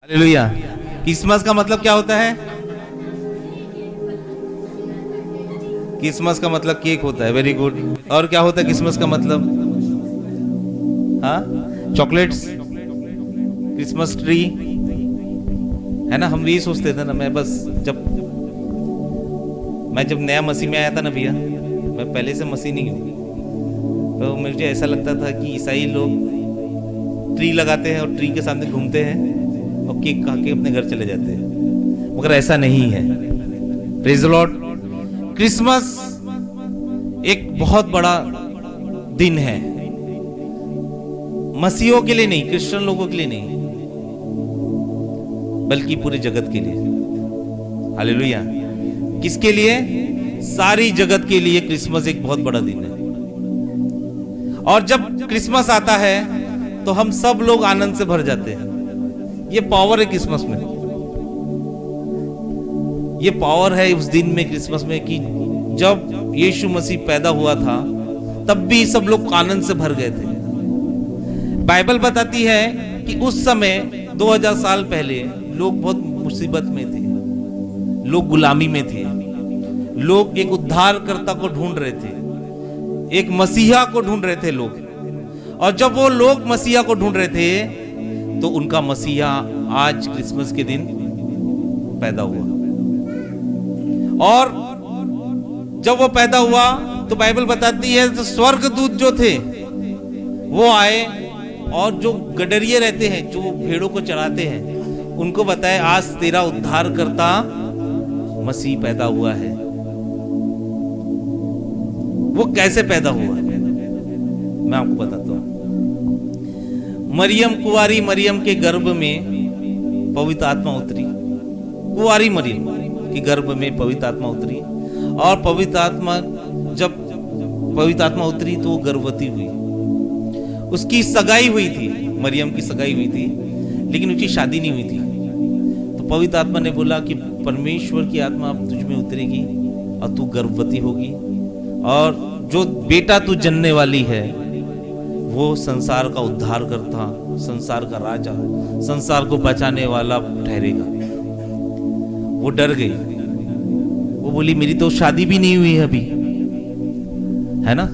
Hallelujah. Christmas का मतलब क्या होता है? क्रिसमस का मतलब केक होता है। Very good. और क्या होता है क्रिसमस का मतलब? हाँ, चॉकलेट्स, क्रिसमस ट्री, है ना। हम भी सोचते थे ना। मैं जब नया मसीह में आया था ना भैया, मैं पहले से मसीह नहीं हूँ, तो मुझे ऐसा लगता था कि ईसाई लोग ट्री लगाते हैं और ट्री के सामने घूमते हैं और केक खा के अपने घर चले जाते हैं, मगर ऐसा नहीं है। Praise the Lord. क्रिसमस एक बहुत बड़ा दिन है, मसीहों के लिए नहीं, क्रिश्चियन लोगों के लिए नहीं, बल्कि पूरे जगत के लिए। हालेलुया। किसके लिए? सारी जगत के लिए क्रिसमस एक बहुत बड़ा दिन है। और जब क्रिसमस आता है तो हम सब लोग आनंद से भर जाते हैं। ये पावर है क्रिसमस में। ये पावर है उस दिन में, क्रिसमस में, कि जब यीशु मसीह पैदा हुआ था तब भी सब लोग आनंद से भर गए थे। बाइबल बताती है कि उस समय 2000 साल पहले लोग बहुत मुसीबत में थे, लोग गुलामी में थे, लोग एक उद्धारकर्ता को ढूंढ रहे थे, एक मसीहा को ढूंढ रहे थे लोग। और जब वो लोग मसीहा को ढूंढ रहे थे तो उनका मसीहा आज क्रिसमस के दिन पैदा हुआ। और जब वो पैदा हुआ तो बाइबल बताती है तो स्वर्गदूत जो थे वो आए और जो गडरिये रहते हैं, जो भेड़ों को चराते हैं, उनको बताए आज तेरा उद्धारकर्ता मसीह पैदा हुआ है। वो कैसे पैदा हुआ मैं आपको बताता हूं। मरियम, कुंवारी मरियम के गर्भ में पवित्र आत्मा उतरी। कुंवारी मरियम के गर्भ में पवित्र आत्मा उतरी, और पवित्र आत्मा उतरी तो वो गर्भवती हुई। उसकी सगाई हुई थी, मरियम की सगाई हुई थी, लेकिन उसकी शादी नहीं हुई थी। तो पवित्र आत्मा ने बोला कि परमेश्वर की आत्मा अब तुझ में उतरेगी और तू गर्भवती होगी, और जो बेटा तू जनने वाली है वो संसार का उद्धार करता, संसार का राजा, संसार को बचाने वाला ठहरेगा। वो डर गई। वो बोली मेरी तो शादी भी नहीं हुई है अभी, है ना,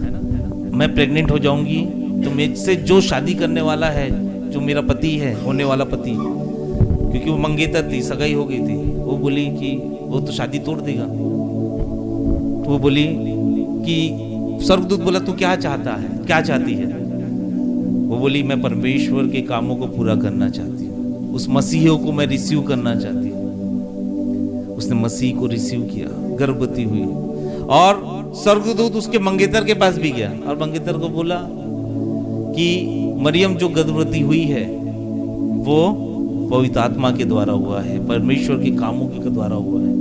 मैं प्रेग्नेंट हो जाऊंगी तो मुझसे जो शादी करने वाला है, जो मेरा पति है, होने वाला पति, क्योंकि वो मंगेतर थी, सगाई हो गई थी, वो बोली कि वो तो शादी तोड़ देगा। वो बोली कि स्वर्गदूत बोला तू क्या चाहता है, क्या चाहती है? वो बोली मैं परमेश्वर के कामों को पूरा करना चाहती हूँ, उस मसीह को मैं रिसीव करना चाहती हूँ। उसने मसीह को रिसीव किया, गर्भवती हुई, और स्वर्गदूत उसके मंगेतर के पास भी गया और मंगेतर को बोला कि मरियम जो गर्भवती हुई है वो पवित्र आत्मा के द्वारा हुआ है, परमेश्वर के कामों के द्वारा हुआ है।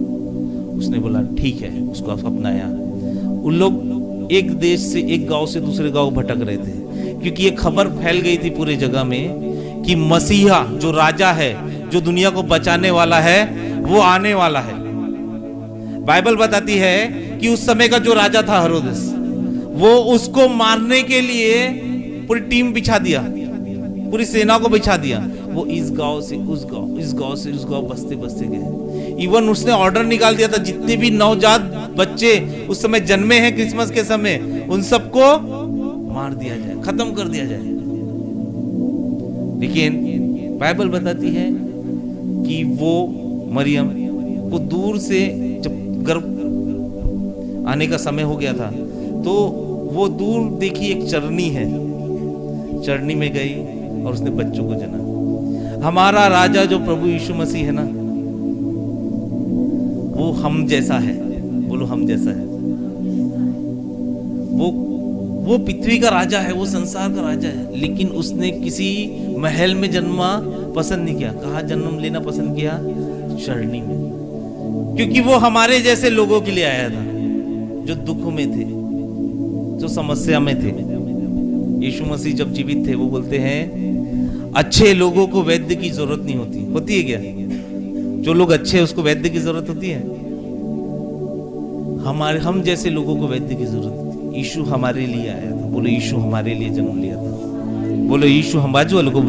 उसने बोला ठीक है, उसको अपनाया। उन लोग एक देश से, एक गांव से दूसरे गांव भटक रहे थे, क्योंकि ये खबर फैल गई थी पूरे जगह में कि मसीहा जो राजा है, जो दुनिया को बचाने वाला है, वो आने वाला है। बाइबल बताती है कि उस समय का जो राजा था हेरोदेस, वो उसको मारने के लिए पूरी टीम बिछा दिया, पूरी सेना को बिछा दिया। वो इस गांव से उस गांव, इस गांव से उस गांव बसते बसते गए। इवन उसने ऑर्डर निकाल दिया था जितने भी नवजात बच्चे उस समय जन्मे हैं क्रिसमस के समय, उन सबको मार दिया जाए, खत्म कर दिया जाए। लेकिन बाइबल बताती है कि वो मरियम को दूर से, जब गर्भ आने का समय हो गया था, तो वो दूर देखी एक चरनी है, चरनी में गई और उसने बच्चों को जना। हमारा राजा जो प्रभु यीशु मसीह है ना, वो हम जैसा है। बोलो हम जैसा है। वो पृथ्वी का राजा है, वो संसार का राजा है, लेकिन उसने किसी महल में जन्मा पसंद नहीं किया। कहाँ जन्म लेना पसंद किया? चरनी में, क्योंकि वो हमारे जैसे लोगों के लिए आया था, जो दुख में थे, जो समस्या में थे। यीशु मसीह जब जीवित थे वो बोलते हैं अच्छे लोगों को वैद्य की जरूरत नहीं होती। होती है क्या? जो लोग अच्छे हैं उसको वैद्य की जरूरत होती है? हम जैसे लोगों को वैद्य की जरूरत होती है। यीशु हमारे लिए आया था। बोलो यीशु हमारे लिए जन्म लिया था। बोलो यीशु, हम बाजू वालों को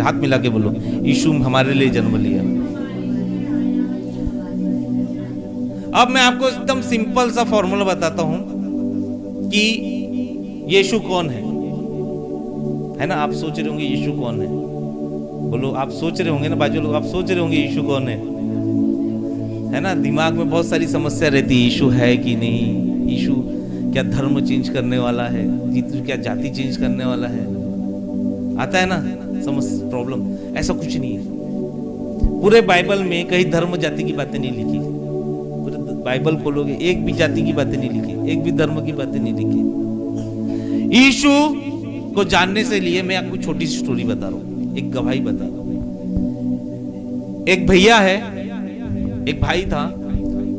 हाथ मिला के बोलो, यीशु हमारे लिए जन्म लिया। अब मैं आपको एकदम सिंपल सा फॉर्मूला बताता हूं कि यीशु कौन है ना? आप सोच रहे होंगे यीशु कौन है? बोलो, आप सोच रहे होंगे ना, बाजू लोग आप सोच रहे होंगे यीशु कौन है ना? दिमाग में बहुत सारी समस्या रहती है, यीशु है कि नहीं, यीशु क्या धर्म चेंज करने वाला है, यीशु क्या जाति चेंज करने वाला है, आता है ना समस्या, प्रॉब्लम। ऐसा कुछ नहीं है। पूरे बाइबल में कहीं धर्म जाति की बातें नहीं लिखी। पूरे बाइबल खोलोगे, एक भी जाति की बातें नहीं लिखी, एक भी धर्म की बातें नहीं लिखी। यीशु को जानने से लिए मैं आपको छोटी सी स्टोरी बता रहा हूं, एक गवाही बता रहा हूं। एक भैया है, एक भाई था,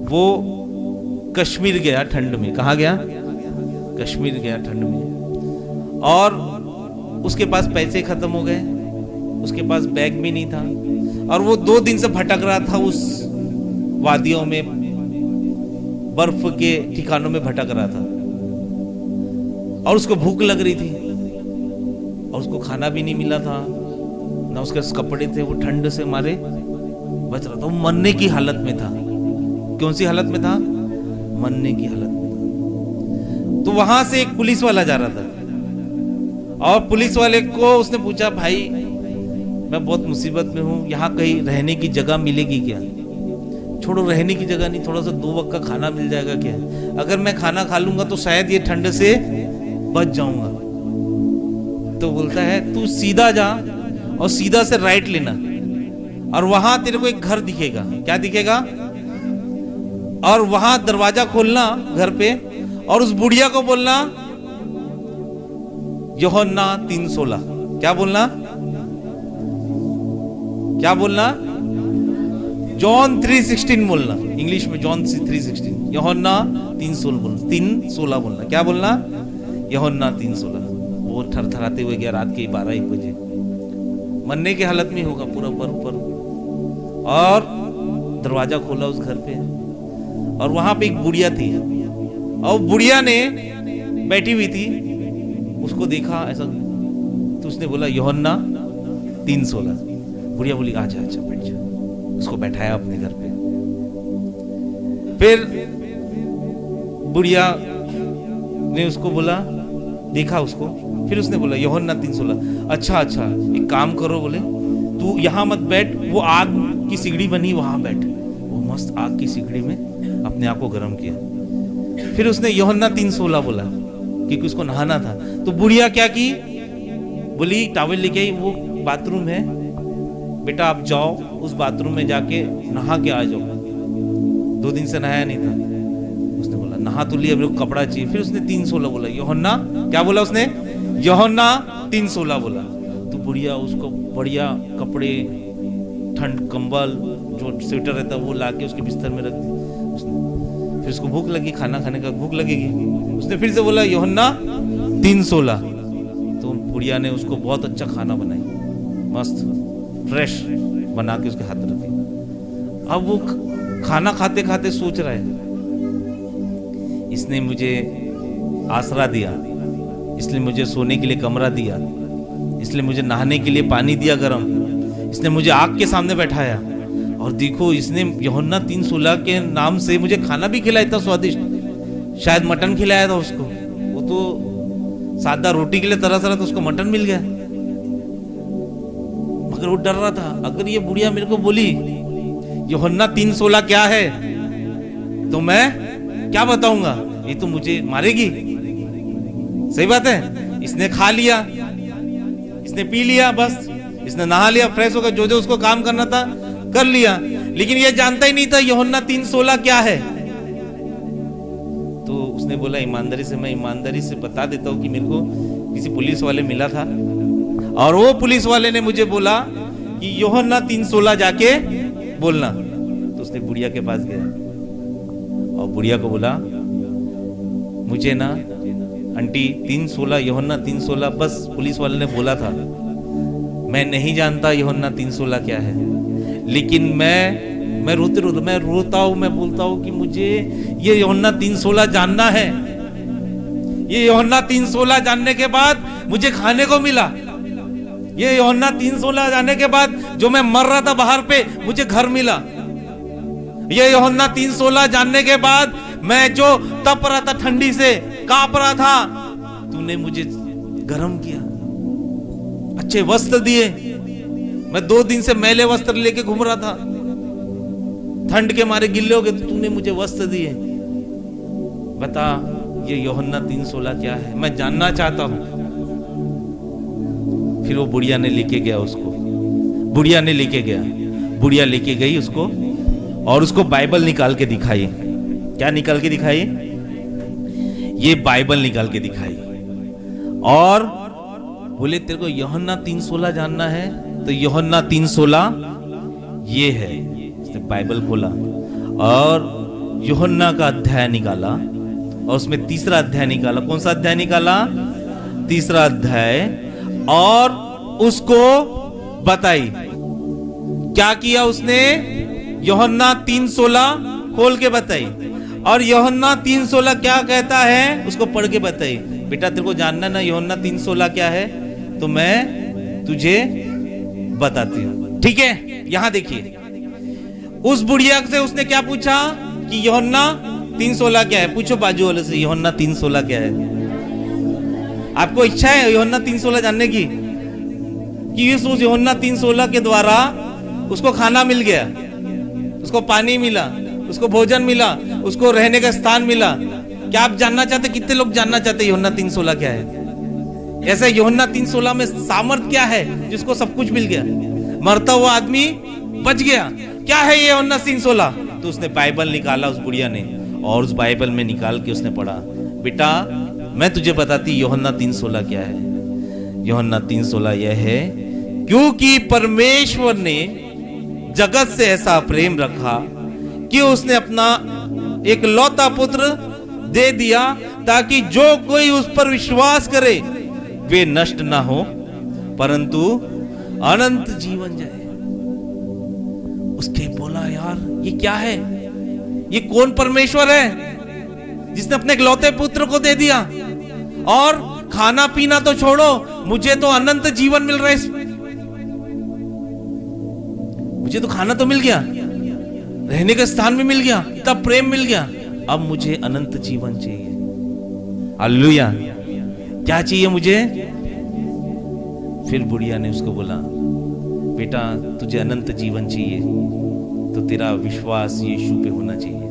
वो कश्मीर गया ठंड में। कहाँ गया? कश्मीर गया ठंड में, और उसके पास पैसे खत्म हो गए, उसके पास बैग भी नहीं था, और वो 2 दिन से भटक रहा था उस वादियों में, बर्फ के ठिकानों में भटक रहा था, और उसको भूख लग रही थी, और उसको खाना भी नहीं मिला था, ना उसके कपड़े थे, वो ठंड से मारे बच रहा था, वो मरने की हालत में था। कौन सी हालत में था? मरने की हालत में था। तो वहां से एक पुलिस वाला जा रहा था, और पुलिस वाले को उसने पूछा, भाई मैं बहुत मुसीबत में हूं, यहाँ कहीं रहने की जगह मिलेगी क्या? छोड़ो रहने की जगह नहीं, थोड़ा सा 2 वक्त का खाना मिल जाएगा क्या? अगर मैं खाना खा लूंगा तो शायद ये ठंड से बच जाऊंगा। तो बोलता है, तू सीधा जा और सीधा से राइट लेना, और वहां तेरे को एक घर दिखेगा। क्या दिखेगा? और वहां दरवाजा खोलना घर पे, और उस बुढ़िया को बोलना यूहन्ना 3:16। क्या बोलना? क्या बोलना? जॉन 3:16 बोलना, इंग्लिश में जॉन 3:16, यूहन्ना 3:16 बोलना। क्या बोलना? यूहन्ना 3:16। वो थरथराते हुए गया, रात के 12-1 बजे, मरने की हालत में होगा पूरा पर, और दरवाजा खोला उस घर पे, और वहां पे एक बुढ़िया थी, और बुढ़िया ने बैठी हुई थी, उसको देखा ऐसा, तो उसने बोला यूहन्ना 3:16। बुढ़िया बोली, आजा आजा बैठ जा। उसको बैठाया अपने घर पे। फिर बुढ़िया ने उसको बोला, देखा उसको, फिर उसने बोला यूहन्ना 3:16। अच्छा अच्छा, एक काम करो, बोले तू यहाँ मत बैठ, वो आग की सिगड़ी बनी वहां बैठ। वो मस्त आग की सिगड़ी में अपने आप को गर्म किया। फिर उसने यूहन्ना 3:16 बोला, क्योंकि उसको नहाना था। तो बुढ़िया क्या की, बोली टॉवल लेके आई, वो बाथरूम है बेटा, आप जाओ उस बाथरूम में जाके नहा के आ जाओ। 2 दिन से नहाया नहीं था। उसने बोला नहा तो लिया, मेरे को कपड़ा चाहिए। फिर उसने 3:16 बोला, यूहन्ना क्या बोला उसने? यूहन्ना 3:16 बोला। तो बुढ़िया उसको बढ़िया कपड़े, ठंड कंबल, जो स्वेटर रहता वो लाके उसके बिस्तर में रख दी। फिर उसको भूख लगी, खाना खाने का भूख लगेगी, उसने फिर से बोला यूहन्ना 3:16। तो बुढ़िया ने उसको बहुत अच्छा खाना बनाई, मस्त फ्रेश बना के उसके हाथ रखी। अब वो खाना खाते खाते सोच रहा है, इसने मुझे आसरा दिया, इसलिए मुझे सोने के लिए कमरा दिया, इसलिए मुझे नहाने के लिए पानी दिया गरम, इसने मुझे आग के सामने बैठाया, और देखो इसने यूहन्ना 3:16 के नाम से मुझे खाना भी खिलाया, इतना स्वादिष्ट, शायद मटन खिलाया था उसको। वो तो सादा रोटी के लिए तरस रहा था, उसको मटन मिल गया। मगर वो डर रहा था, अगर ये बुढ़िया मेरे को बोली यूहन्ना 3:16 क्या है, तो मैं क्या बताऊंगा, ये तो मुझे मारेगी। सही बात है। इसने खा लिया, इसने पी लिया, बस इसने नहा लिया, फ्रेश होकर जो जो उसको काम करना था कर लिया, लेकिन ये जानता ही नहीं था यूहन्ना 3:16 क्या है। तो उसने बोला ईमानदारी से, मैं ईमानदारी से बता देता हूँ कि मेरे को किसी पुलिस वाले मिला था, और वो पुलिस वाले ने मुझे बोला कि यूहन्ना 3:16 जाके बोलना। तो उसने बुढ़िया के पास गया और बुढ़िया को बोला, मुझे ना आंटी 3:16, यूहन्ना 3:16 बस पुलिस वाले ने बोला था, मैं नहीं जानता यूहन्ना 3:16 क्या है, लेकिन मैं रोता हूँ, मैं बोलता हूँ कि मुझे ये यूहन्ना 3:16 जानना है। ये यूहन्ना 3:16 जानने के बाद मुझे खाने को मिला, ये यूहन्ना 3:16 जाने के बाद जो मैं मर रहा था बाहर पे, मुझे घर मिला। ये यूहन्ना 3:16 जानने के बाद मैं जो तप रहा था, ठंडी से कांप रहा था, तूने मुझे गर्म किया, अच्छे वस्त्र दिए। मैं 2 दिन से मैले वस्त्र लेके घूम रहा था, ठंड के मारे गिल्ले हो गए, तो तूने मुझे वस्त्र दिए। बता ये यूहन्ना 3:16 क्या है, मैं जानना चाहता हूं। फिर वो बुढ़िया ने लेके गया उसको, बुढ़िया ने लेके गया, बुढ़िया लेके गई उसको और उसको बाइबल निकाल के दिखाई। क्या निकाल के दिखाई? ये बाइबल निकाल के दिखाई और बोले तेरे को यूहन्ना 3:16 जानना है तो यूहन्ना 3:16 ये है। उसने बाइबल खोला और यूहन्ना का अध्याय निकाला और उसमें तीसरा अध्याय निकाला। कौन सा अध्याय निकाला? तीसरा अध्याय। और उसको बताई। क्या किया उसने? यूहन्ना 3:16 खोल के बताई। और यूहन्ना 3:16 क्या कहता है उसको पढ़ के बताई। बेटा तेरे को जानना ना यूहन्ना 3:16 क्या है, तो मैं तुझे बताती हूं, ठीक है। यहां देखिए, उस बुढ़िया से उसने क्या पूछा कि यूहन्ना 3:16 क्या है। पूछो बाजू वाले से, यूहन्ना 3:16 क्या है। आपको इच्छा है यूहन्ना 3:16 जानने की? कि उस यूहन्ना 3:16 के द्वारा उसको खाना मिल गया, उसको पानी मिला, उसको भोजन मिला, उसको रहने का स्थान मिला। क्या आप जानना चाहते? कितने लोग जानना चाहते यूहन्ना 3:16 क्या है? ऐसे यूहन्ना 3:16 में सामर्थ क्या है जिसको सब कुछ मिल गया, मरता हुआ आदमी बच गया। क्या है ये यूहन्ना 3:16? तो उसने बाइबल निकाला उस बुढ़िया ने और उस बाइबल में निकाल के उसने पढ़ा। बेटा मैं तुझे बताती यूहन्ना 3:16 क्या है। यूहन्ना 3:16 यह है, क्योंकि परमेश्वर ने जगत से ऐसा प्रेम रखा कि उसने अपना एक लौता पुत्र दे दिया ताकि जो कोई उस पर विश्वास करे वे नष्ट ना हो परंतु अनंत जीवन जाए। उसके बोला यार ये क्या है, ये कौन परमेश्वर है जिसने अपने इकलौते पुत्र को दे दिया और खाना पीना तो छोड़ो, मुझे तो अनंत जीवन मिल रहा है। मुझे तो खाना तो मिल गया, रहने का स्थान भी मिल गया, इतना प्रेम मिल गया, अब मुझे अनंत जीवन चाहिए। हालेलुया। क्या चाहिए मुझे? फिर बुढ़िया ने उसको बोला, बेटा तुझे अनंत जीवन चाहिए तो तेरा विश्वास यीशु पे होना चाहिए।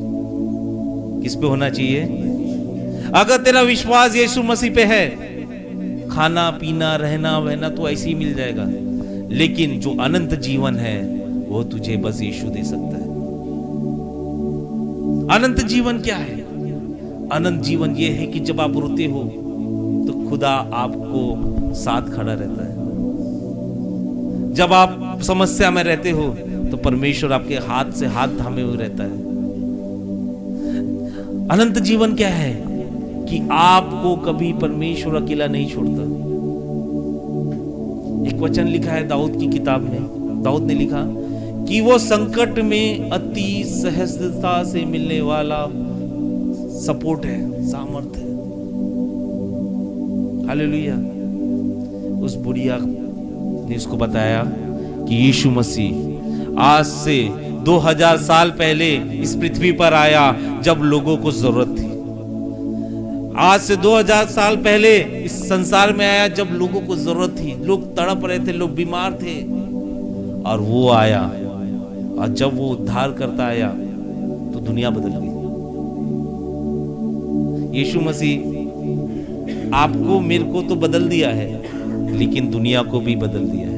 किस पे होना चाहिए? अगर तेरा विश्वास यीशु मसीह पे है, खाना पीना रहना बहना तो ऐसे ही मिल जाएगा, लेकिन जो अनंत जीवन है वो तुझे बस यीशु दे सकता है। अनंत जीवन क्या है? अनंत जीवन ये है कि जब आप रोते हो तो खुदा आपको साथ खड़ा रहता है। जब आप समस्या में रहते हो तो परमेश्वर आपके हाथ से हाथ थामे हुए रहता है। अनंत जीवन क्या है? कि आपको कभी परमेश्वर अकेला नहीं छोड़ता। एक वचन लिखा है दाऊद की किताब में, दाऊद ने लिखा कि वो संकट में अति सहजता से मिलने वाला सपोर्ट है, सामर्थ्य है। हालेलुया। उस बुढ़िया ने उसको बताया कि यीशु मसीह आज से 2000 साल पहले इस पृथ्वी पर आया जब लोगों को जरूरत थी। आज से 2000 साल पहले इस संसार में आया जब लोगों को जरूरत थी, लोग तड़प रहे थे, लोग बीमार थे, और वो आया। और जब वो उद्धार करता आया तो दुनिया बदल गई। यीशु मसीह आपको मेरे को तो बदल दिया है, लेकिन दुनिया को भी बदल दिया है।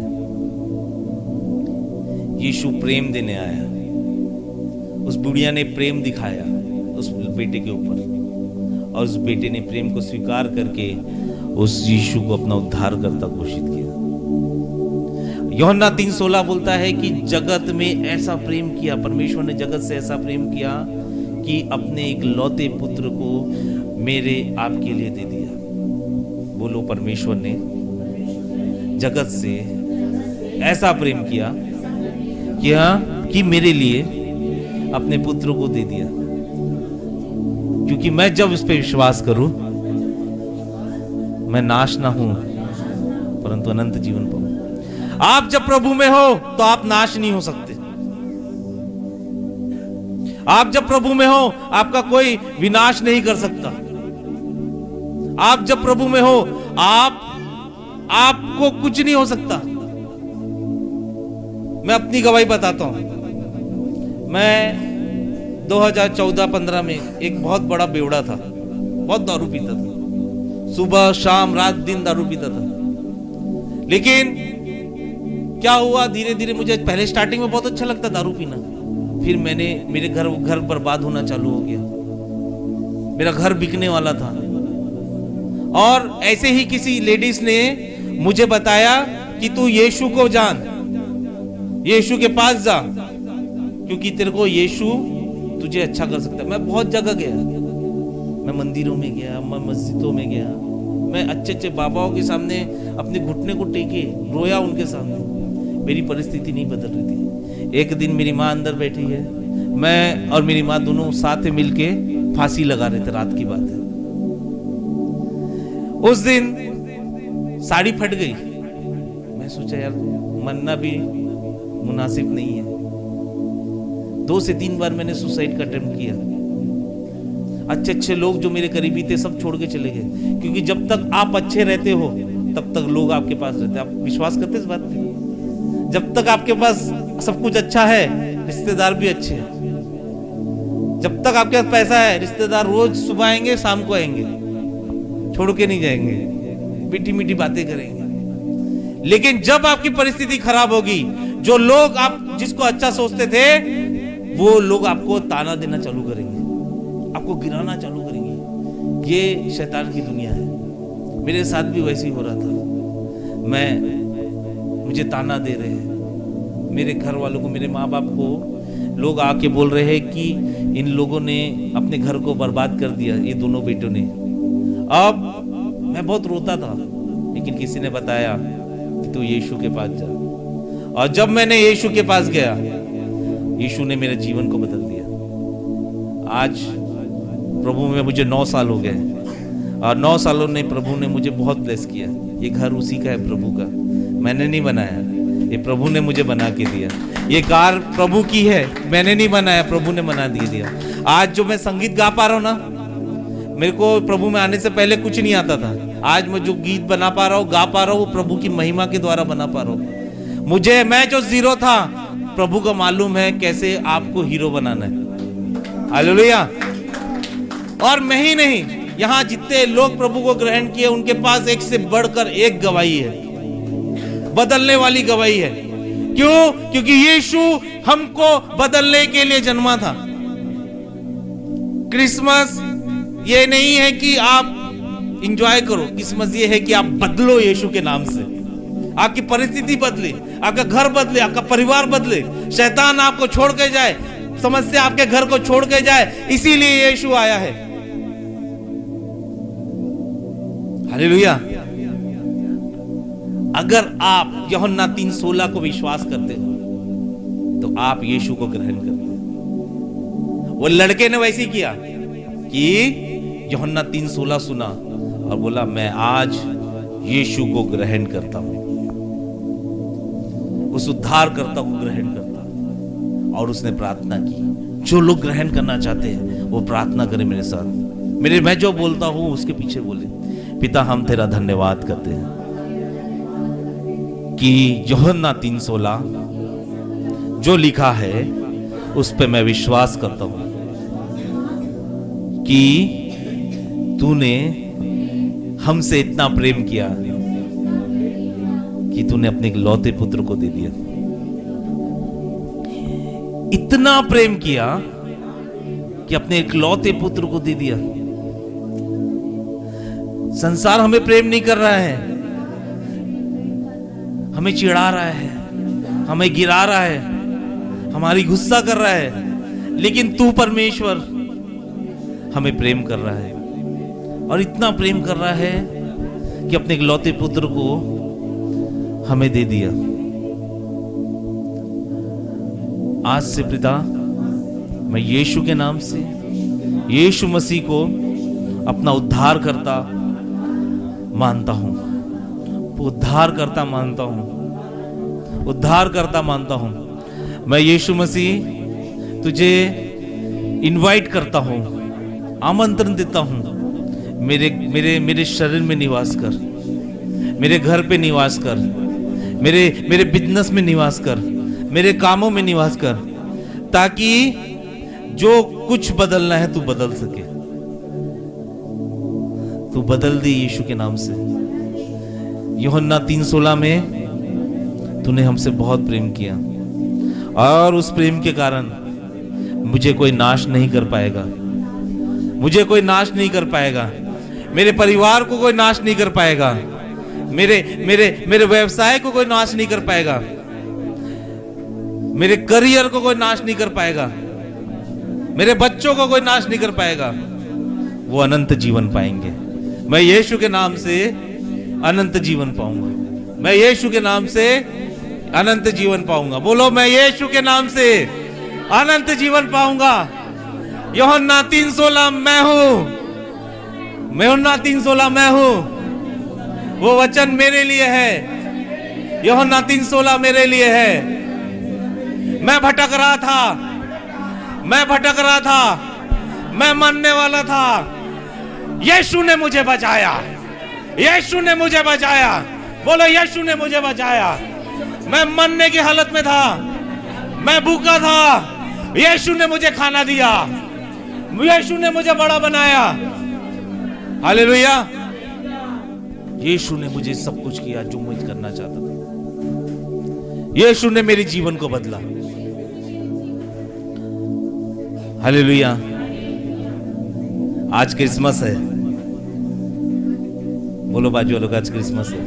यीशु प्रेम देने आया। उस बुढ़िया ने प्रेम दिखाया उस बेटे के ऊपर, और उस बेटे ने प्रेम को स्वीकार करके उस यीशु को अपना उद्धार करता घोषित किया। यूहन्ना 3:16 बोलता है कि जगत में ऐसा प्रेम किया, परमेश्वर ने जगत से ऐसा प्रेम किया कि अपने एक लौते पुत्र को मेरे आपके लिए दे दिया। बोलो, परमेश्वर ने जगत से ऐसा प्रेम किया कि मेरे लिए अपने पुत्र को दे दिया, क्योंकि मैं जब उस पर विश्वास करूं मैं नाश ना हूं परंतु अनंत जीवन पाऊं। आप जब प्रभु में हो तो आप नाश नहीं हो सकते। आप जब प्रभु में हो आपका कोई विनाश नहीं कर सकता। आप जब प्रभु में हो आपको कुछ नहीं हो सकता। मैं अपनी गवाही बताता हूं। मैं 2014-15 में एक बहुत बड़ा बेवड़ा था, बहुत दारू पीता था, सुबह शाम रात दिन दारू पीता था। लेकिन क्या हुआ, धीरे धीरे मुझे पहले स्टार्टिंग में बहुत अच्छा लगता दारू पीना, फिर मेरे घर बर्बाद होना चालू हो गया। मेरा घर बिकने वाला था और ऐसे ही किसी लेडीज ने मुझे बताया कि तू यीशु को जान, यीशु के पास जा, क्योंकि तेरे को यीशु तुझे अच्छा कर सकता है। मैं बहुत जगह गया, मैं मंदिरों में गया, मैं मस्जिदों में गया, मैं अच्छे अच्छे बाबाओं के सामने अपने घुटने को टेके रोया उनके सामने। मेरी परिस्थिति नहीं बदल रही थी। एक दिन मेरी माँ अंदर बैठी है, मैं और मेरी माँ दोनों साथ मिलके फांसी लगा रहे थे। रात की बात है। उस दिन साड़ी फट गई। मैं सोचा यार मरना भी मुनासिब नहीं है। 2 से 3 बार मैंने सुसाइड का अटेम्प्ट किया। अच्छे अच्छे लोग जो मेरे करीबी थे सब छोड़ के चले गए, क्योंकि जब तक आप अच्छे रहते हो तब तक लोग आपके पास रहते हैं। आप विश्वास करते इस बात पे? जब तक आपके पास सब कुछ अच्छा है रिश्तेदार भी अच्छे हैं। जब तक आपके पास पैसा है रिश्तेदार रोज सुबह आएंगे शाम को आएंगे, छोड़ के नहीं जाएंगे, मीठी मीठी बातें करेंगे। लेकिन जब आपकी परिस्थिति खराब होगी, जो लोग आप जिसको अच्छा सोचते थे वो लोग आपको ताना देना चालू करेंगे, आपको गिराना चालू करेंगे। ये शैतान की दुनिया है। मेरे साथ भी वैसे ही हो रहा था। मुझे ताना दे रहे हैं, मेरे घर वालों को, मेरे माँ बाप को लोग आके बोल रहे हैं कि इन लोगों ने अपने घर को बर्बाद कर दिया, ये दोनों बेटों ने। अब मैं बहुत रोता था, लेकिन किसी ने बताया कि तू यीशु के पास जा। और जब मैंने यीशु के पास गया, यीशु ने मेरे जीवन को बदल दिया। आज प्रभु में मुझे 9 साल हो गए और 9 सालों ने प्रभु ने मुझे बहुत ब्लेस किया। ये घर उसी का है, प्रभु का। मैंने नहीं बनाया, ये प्रभु ने मुझे बना के दिया। ये कार प्रभु की है, मैंने नहीं बनाया, प्रभु ने बना दिया। आज जो मैं संगीत गा पा रहा हूँ ना, मेरे को प्रभु में आने से पहले कुछ नहीं आता था। आज मैं जो गीत बना पा रहा हूँ, गा पा रहा हूँ, वो प्रभु की महिमा के द्वारा बना पा रहा हूँ। मैं जो जीरो था, प्रभु को मालूम है कैसे आपको हीरो बनाना है। हालेलुया। और मैं ही नहीं, यहाँ जितने लोग प्रभु को ग्रहण किए उनके पास एक से बढ़कर एक गवाही है, बदलने वाली गवाही है। क्यों? क्योंकि यीशु हमको बदलने के लिए जन्मा था। क्रिसमस ये नहीं है कि आप एंजॉय करो, क्रिसमस ये है कि आप बदलो यीशु के नाम से। आपकी परिस्थिति बदले, आपका घर बदले, आपका परिवार बदले, शैतान आपको छोड़ के जाए, समस्या आपके घर को छोड़ के जाए, इसीलिए यीशु आया है। हालेलुया। अगर आप यूहन्ना 3:16 को विश्वास करते हो तो आप यीशु को ग्रहण करते हो। वो लड़के ने वैसे ही किया कि यूहन्ना 3:16 सुना और बोला मैं आज यीशु को ग्रहण करता हूं, उस उद्धारकर्ता को ग्रहण करता हूं। और उसने प्रार्थना की। जो लोग ग्रहण करना चाहते हैं वो प्रार्थना करें मेरे साथ। मैं जो बोलता हूं उसके पीछे बोले। पिता हम तेरा धन्यवाद करते हैं कि यूहन्ना 3:16 जो लिखा है उस पे मैं विश्वास करता हूं कि तूने हमसे इतना प्रेम किया कि तूने अपने इकलौते पुत्र को दे दिया। इतना प्रेम किया कि अपने इकलौते पुत्र को दे दिया। संसार हमें प्रेम नहीं कर रहा है, हमें चिढ़ा रहा है, हमें गिरा रहा है, हमारी गुस्सा कर रहा है, लेकिन तू परमेश्वर हमें प्रेम कर रहा है। और इतना प्रेम कर रहा है कि अपने इकलौते पुत्र को हमें दे दिया। आज से पिता मैं यीशु के नाम से यीशु मसीह को अपना उद्धारकर्ता मानता हूं, उद्धारकर्ता मानता हूं। उद्धार करता मानता हूं। मैं यीशु मसीह तुझे इनवाइट करता हूं, आमंत्रण देता हूं, मेरे मेरे मेरे शरीर में निवास कर, मेरे घर पे निवास कर, मेरे बिजनेस में निवास कर, मेरे कामों में निवास कर, ताकि जो कुछ बदलना है तू बदल सके। तू बदल दे यीशु के नाम से। यूहन्ना 3:16 में तूने हमसे बहुत प्रेम किया और उस प्रेम के कारण मुझे कोई नाश नहीं कर पाएगा, मुझे कोई नाश नहीं कर पाएगा, मेरे परिवार को कोई नाश नहीं कर पाएगा, मेरे मेरे मेरे व्यवसाय को कोई नाश नहीं कर पाएगा, मेरे करियर को कोई नाश नहीं कर पाएगा, मेरे बच्चों को कोई नाश नहीं कर पाएगा। वो अनंत जीवन पाएंगे। मैं यीशु के नाम से अनंत जीवन पाऊंगा। मैं यीशु के नाम से अनंत जीवन पाऊंगा। बोलो, मैं यीशु के नाम से अनंत जीवन पाऊंगा। यूहन्ना 3:16 मैं हूं, यूहन्ना 3:16 मैं हूं। वो वचन मेरे लिए है। यूहन्ना 3:16 मेरे लिए है। मैं भटक रहा था, मैं भटक रहा था, मैं मरने वाला था, यीशु ने मुझे बचाया, यीशु ने मुझे बचाया। बोलो, यीशु ने मुझे बचाया। मैं मरने की हालत में था, मैं भूखा था, यीशु ने मुझे खाना दिया, यीशु ने मुझे बड़ा बनाया। हालेलुया। यीशु ने मुझे सब कुछ किया जो मुझे करना चाहता था। यीशु ने मेरे जीवन को बदला। हालेलुया। आज क्रिसमस है। बोलो बाजू वालों, आज क्रिसमस है।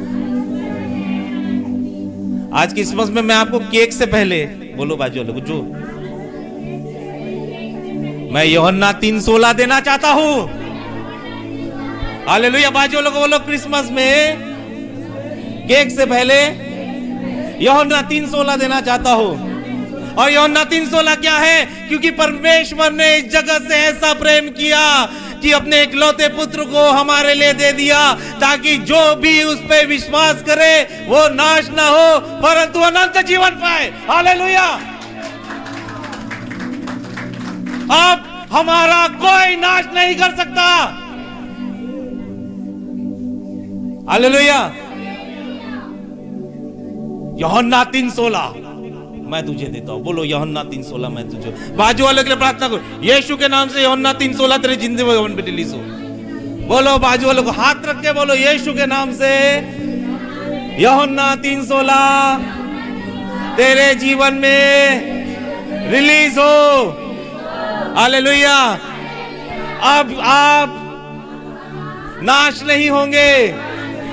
आज क्रिसमस में मैं आपको केक से पहले, बोलो बाजू वालों को, जो मैं यूहन्ना 3:16 देना चाहता हूं। हालेलुया। बाजू वालों को बोलो, क्रिसमस में केक से पहले यूहन्ना 3:16 देना चाहता हूं। और यूहन्ना 3:16 क्या है? क्योंकि परमेश्वर ने इस जगत से ऐसा प्रेम किया कि अपने इकलौते पुत्र को हमारे लिए दे दिया, ताकि जो भी उस पे विश्वास करे वो नाश ना हो परंतु अनंत जीवन पाए। हालेलुया। अब हमारा कोई नाश नहीं कर सकता। हालेलुया। यूहन्ना 3:16 मैं तुझे देता हूं। बोलो, यूहन्ना 3:16 मैं तुझे। बाजू वाले के लिए प्रार्थना करो, यीशु के नाम से यूहन्ना 3:16 तेरी जिंदगी में रिलीज हो। बोलो, बाजू वालों को हाथ रख के बोलो, यीशु के नाम से यूहन्ना 3:16 तेरे जीवन में रिलीज हो। हालेलुया। अब आप नाश नहीं होंगे,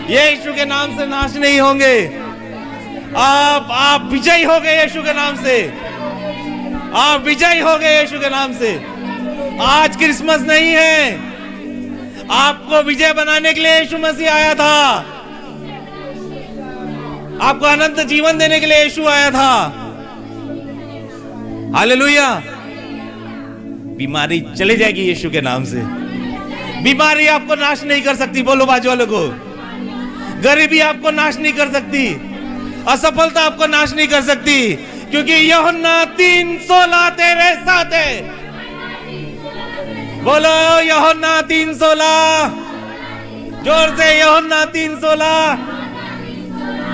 यीशु के नाम से नाश नहीं होंगे। आप विजयी हो गए यीशु के नाम से। आप विजयी हो गए यीशु के नाम से। आज क्रिसमस नहीं है, आपको विजय बनाने के लिए यीशु मसीह आया था। आपको अनंत जीवन देने के लिए यीशु आया था। हालेलुया। बीमारी चली जाएगी यीशु के नाम से। बीमारी आपको नाश नहीं कर सकती। बोलो बाजू वालों को, गरीबी आपको नाश नहीं कर सकती, असफलता आपको नाश नहीं कर सकती, क्योंकि यूहन्ना 3:16 तेरे साथ है। बोलो, यूहन्ना 3:16 जोर से, यूहन्ना 3:16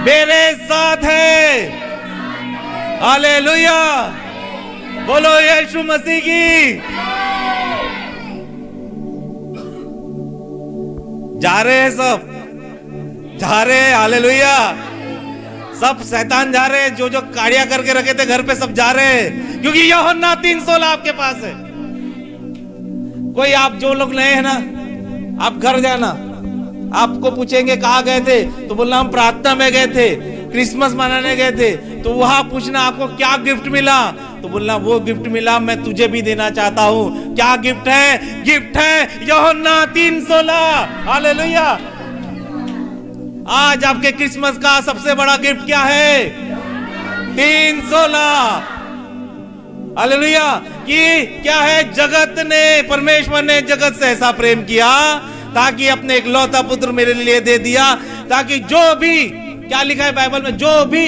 मेरे साथ है। हालेलुया। बोलो यीशु मसीह की। जा रहे हैं सब, जा रहे हैं। हालेलुया। सब शैतान जा रहे हैं, जो जो काड़िया करके रखे थे घर पे सब जा रहे हैं, क्योंकि यूहन्ना 3:16 आपके पास है। कोई आप जो लोग नए हैं ना, आप घर जाना, आपको पूछेंगे कहाँ गए थे, तो बोलना हम प्रार्थना में गए थे, क्रिसमस मनाने गए थे। तो वहां पूछना आपको क्या गिफ्ट मिला, तो बोलना वो गिफ्ट मिला मैं तुझे भी देना चाहता हूँ। क्या गिफ्ट है? गिफ्ट है यूहन्ना 3:16। हालेलुया। आज आपके क्रिसमस का सबसे बड़ा गिफ्ट क्या है? 3:16। हालेलुया। कि क्या है? जगत ने, परमेश्वर ने जगत से ऐसा प्रेम किया ताकि अपने इकलौता पुत्र मेरे लिए दे दिया, ताकि जो भी, क्या लिखा है बाइबल में, जो भी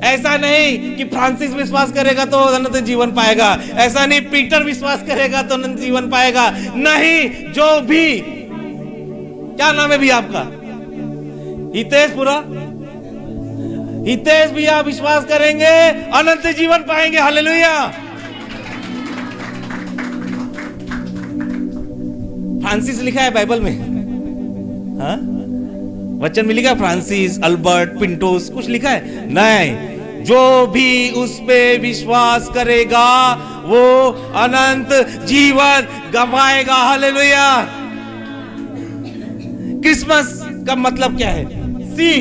ऐसा नहीं कि फ्रांसिस विश्वास करेगा तो अनंत जीवन पाएगा, ऐसा नहीं पीटर विश्वास करेगा तो अनंत जीवन पाएगा, नहीं, जो भी, क्या नाम है भी आपका, हितेश, पूरा हितेश भी आप विश्वास करेंगे अनंत जीवन पाएंगे। हालेलुया। फ्रांसिस लिखा है बाइबल में, हाँ, वचन में लिखा है फ्रांसिस, अल्बर्ट, पिंटोस, कुछ लिखा है? नहीं, जो भी उस पे विश्वास करेगा वो अनंत जीवन गवाएगा। हालेलुया। क्रिसमस का मतलब क्या है? सी,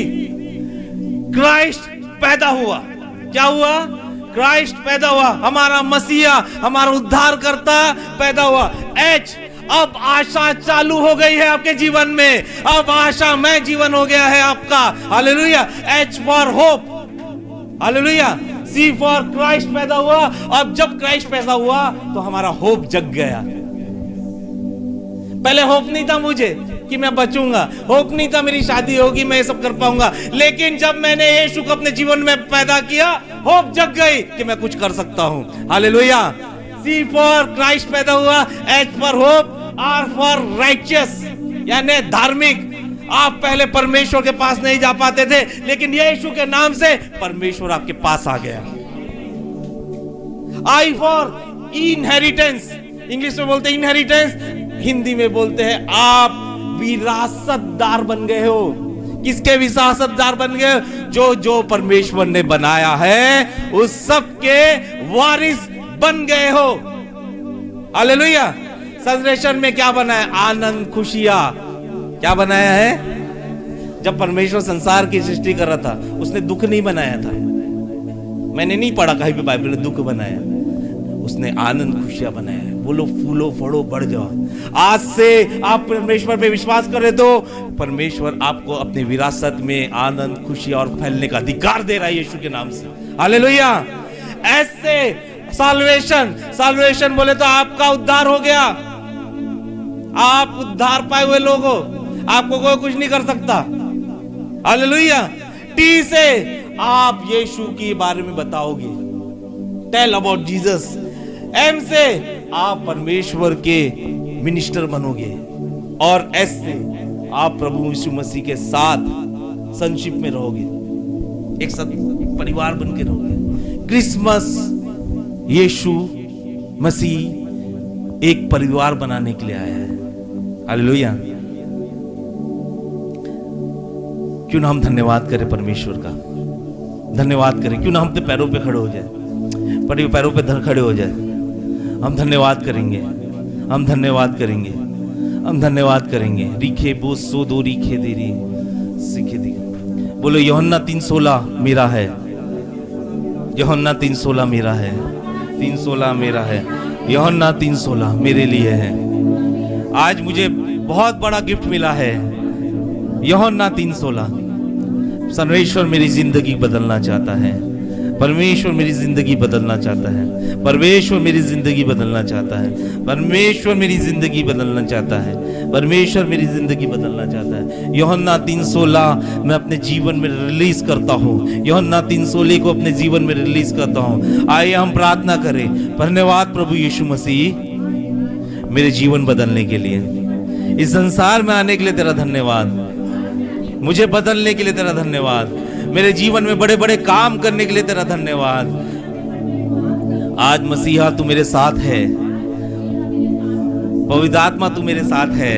क्राइस्ट पैदा हुआ। क्या हुआ? क्राइस्ट पैदा हुआ, हमारा मसीहा, हमारा उद्धारकर्ता पैदा हुआ। एच, अब आशा चालू हो गई है आपके जीवन में, अब आशामय जीवन हो गया है आपका। Hallelujah. H for hope. Hallelujah. C for Christ पैदा हुआ। अब जब क्राइस्ट पैदा हुआ तो हमारा होप जग गया। पहले होप नहीं था मुझे कि मैं बचूंगा, होप नहीं था मेरी शादी होगी, मैं ये सब कर पाऊंगा, लेकिन जब मैंने यीशु को अपने जीवन में पैदा किया, होप जग गई कि मैं कुछ कर सकता हूं। हालेलुया। सी फॉर क्राइस्ट पैदा हुआ, H for hope, R for righteous, यानी धार्मिक। आप पहले परमेश्वर के पास नहीं जा पाते थे, लेकिन यीशु के नाम से परमेश्वर आपके पास आ गया। आई फॉर इनहेरिटेंस, इंग्लिश में बोलते हैं इनहेरिटेंस, हिंदी में बोलते हैं आप विरासतदार बन गए हो। किसके विरासतदार बन गए? जो जो परमेश्वर ने बनाया है उस सब के वारिस बन गए हो। हालेलुया। संदेशन में क्या बनाया? आनंद, खुशियां। क्या बनाया है? जब परमेश्वर संसार की सृष्टि कर रहा था, उसने दुख नहीं बनाया था। मैंने नहीं पढ़ा कहीं भी बाइबल में दुख बनाया, उसने आनंद, खुशियां बनाया है। बोलो फूलो फड़ो बढ़ जाओ। आज से आप परमेश्वर पे विश्वास करें तो परमेश्वर आपको अपनी विरासत में आनंद, खुशी और फैलने का अधिकार दे रहा है यीशु के नाम से। हालेलुया। ऐसे साल्वेशन, साल्वेशन बोले तो आपका उद्धार हो गया। आप उद्धार पाए हुए लोग हो, आपको कोई कुछ नहीं कर सकता। हालेलुया। टी से आप यीशु के बारे में बताओगे, टेल अबाउट जीसस। एम से आप परमेश्वर के मिनिस्टर बनोगे, और एस से आप प्रभु यीशु मसीह के साथ संशिप में रहोगे, एक साथ परिवार बन के रहोगे। क्रिसमस यीशु मसीह एक परिवार बनाने के लिए आया है। हालेलुया। क्यों ना हम धन्यवाद करें परमेश्वर का, धन्यवाद करें। क्यों ना हम अपने पैरों पे खड़े हो जाए, पैरों पे खड़े हो जाए। हम धन्यवाद करेंगे, हम धन्यवाद करेंगे, हम धन्यवाद करेंगे। रिखे बो सो दो रिखे दे रही सीखे दी। बोलो यूहन्ना 3:16 मेरा है, यूहन्ना 3:16 मेरा है, 3:16 मेरा है, यूहन्ना 3:16 मेरे लिए है। आज मुझे बहुत बड़ा गिफ्ट मिला है, यूहन्ना 3:16। परमेश्वर मेरी जिंदगी बदलना चाहता है, परमेश्वर मेरी जिंदगी बदलना चाहता है, परमेश्वर मेरी जिंदगी बदलना चाहता है, परमेश्वर मेरी जिंदगी बदलना चाहता है, परमेश्वर मेरी जिंदगी बदलना चाहता है। यूहन्ना 3:16 मैं अपने जीवन में रिलीज करता हूँ, यूहन्ना 3:16 को अपने जीवन में रिलीज करता हूँ। आइए हम प्रार्थना करें। धन्यवाद प्रभु यीशु मसीह मेरे जीवन बदलने के लिए, इस संसार में आने के लिए तेरा धन्यवाद, मुझे बदलने के लिए तेरा धन्यवाद, मेरे जीवन में बड़े बड़े काम करने के लिए तेरा धन्यवाद। आज मसीहा तू मेरे साथ है, पवित्र आत्मा तू मेरे साथ है,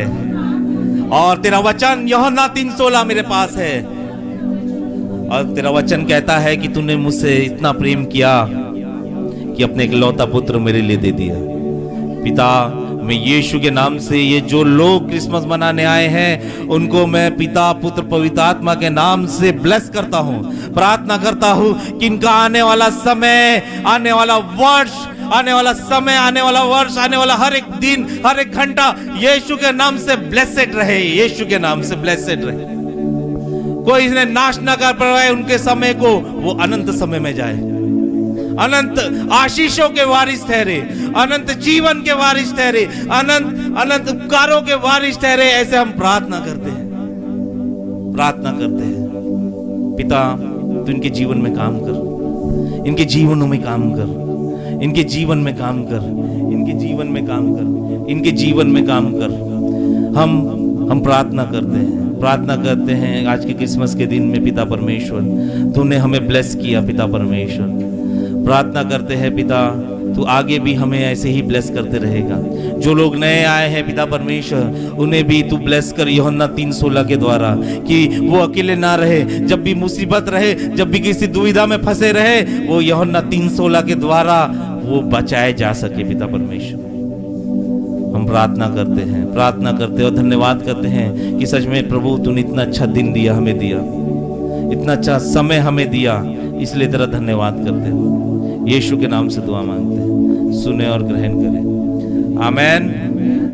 और तेरा वचन यूहन्ना 3:16 मेरे पास है। और तेरा वचन कहता है कि तूने मुझसे इतना प्रेम किया कि अपने इकलौता पुत्र मेरे लिए दे दिया। पिता, मैं यीशु के नाम से ये जो लोग क्रिसमस मनाने आए हैं उनको मैं पिता, पुत्र, पवित्र आत्मा के नाम से ब्लेस करता हूँ। प्रार्थना करता हूँ कि इनका आने वाला समय, आने वाला वर्ष, आने वाला समय, आने वाला वर्ष, आने वाला हर एक दिन, हर एक घंटा यीशु के नाम से ब्लेसेड रहे, यीशु के नाम से ब्लेसेड रहे। कोई इन्हें नाश न कर पाए, उनके समय को वो अनंत समय में जाए, अनंत आशीषों के वारिस ठहरे, अनंत जीवन के वारिस ठहरे, अनंत अनंत उपकारों के वारिस ठहरे। ऐसे हम प्रार्थना करते हैं, प्रार्थना करते हैं। पिता, तू इनके जीवन में काम कर, इनके जीवनों में काम कर, इनके जीवन में काम कर, इनके जीवन में काम कर, इनके जीवन में काम कर। हम प्रार्थना करते हैं आज के क्रिसमस के दिन में पिता परमेश्वर, तूने हमें ब्लेस किया पिता परमेश्वर। प्रार्थना करते हैं पिता, तू आगे भी हमें ऐसे ही ब्लेस करते रहेगा। जो लोग नए आए हैं पिता परमेश्वर, उन्हें भी तू ब्लेस कर यूहन्ना 3:16 के द्वारा, कि वो अकेले ना रहे, जब भी मुसीबत रहे, जब भी किसी दुविधा में फंसे रहे, वो यूहन्ना 3:16 के द्वारा वो बचाए जा सके पिता परमेश्वर। हम प्रार्थना करते और धन्यवाद करते हैं कि सच में प्रभु तूने इतना अच्छा दिन दिया, हमें दिया इतना अच्छा समय हमें दिया, इसलिए तेरा धन्यवाद करते हैं। यीशु के नाम से दुआ मांगते हैं, सुने और ग्रहण करें, आमेन।